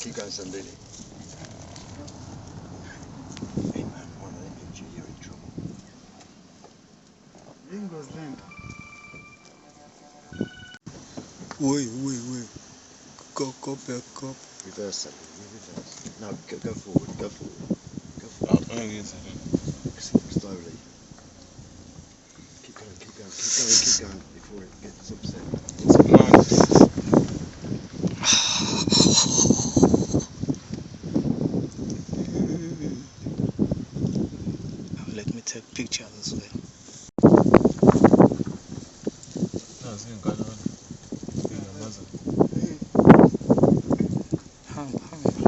Keep going, somebody. Hey man, one of them pictures, you're in trouble. Ringo's land. Wait. Go back up. Reverse, somebody, reverse. No, go forward, go forward. Go forward. Slowly. Keep going. Before it gets upset. Let me take pictures as well.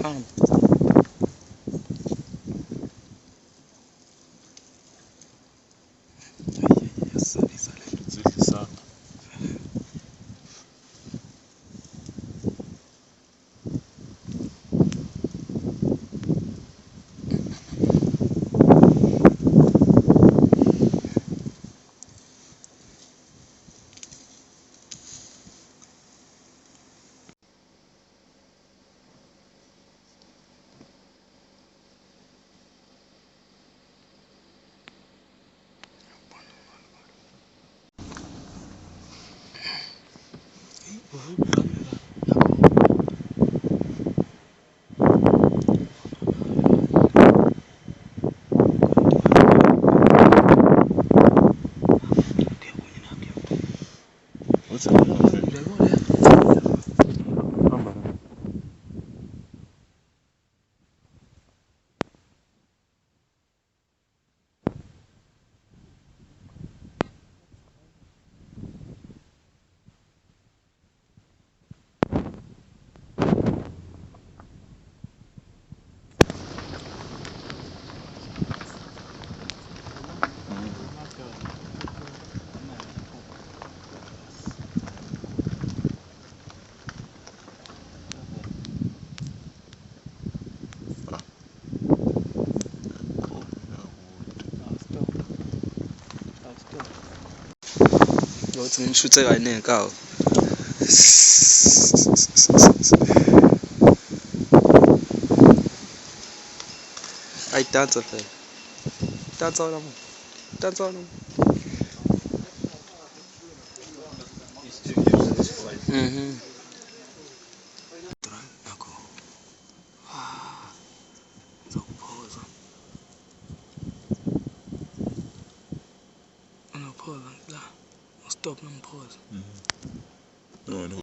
Hum. What's that? What's in shoot I neck out? I dance with it. Dance on them. Stop and pause. No.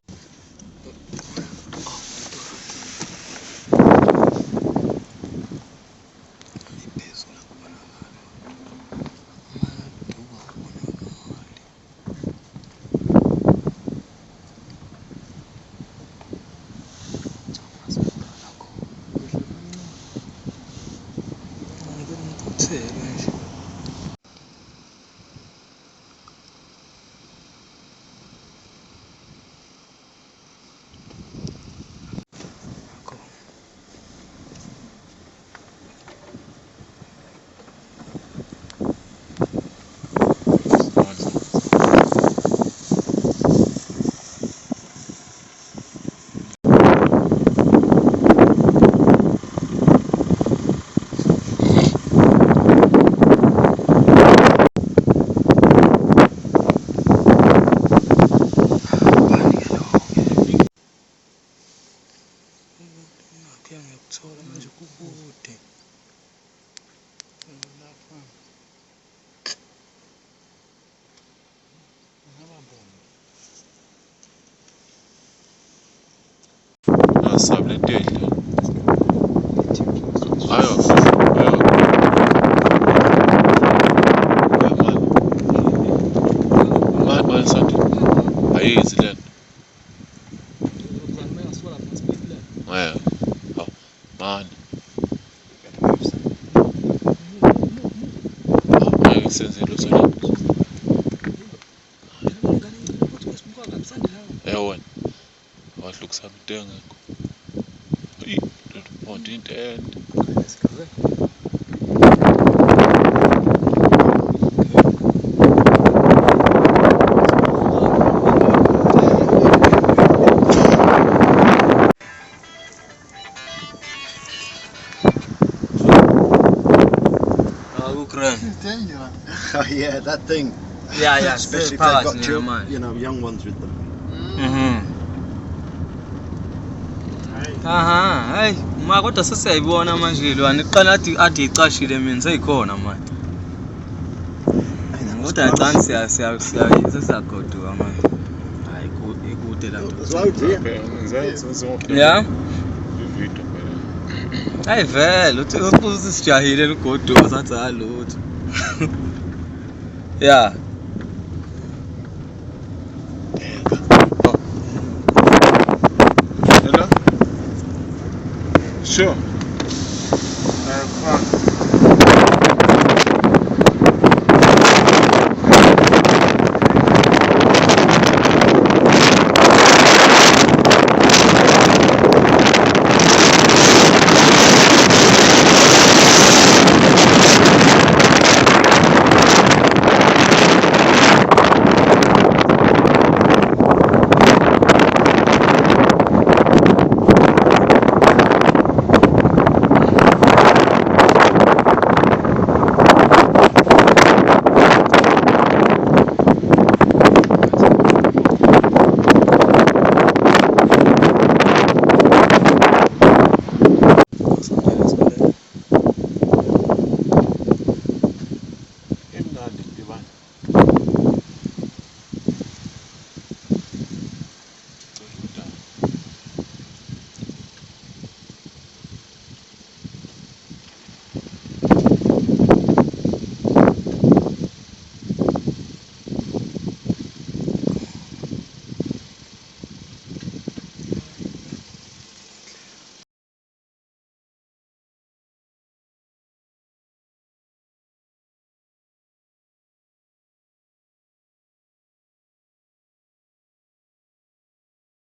Ukraine. Oh yeah, that thing. Yeah, Especially if they've phakathi got neyamanje. young ones with them. Aha, hayi, ma kodwa sesiyayibona manje lwana iqala athi icashile mina seyikhona manje. Kodwa ngicani siyagoduka manje. Hayi ikude la nto. Yeah. Hayi vele uthi ubuze sijahile lugoduka sathi halutho. Yeah. Hello? Sure. Fine.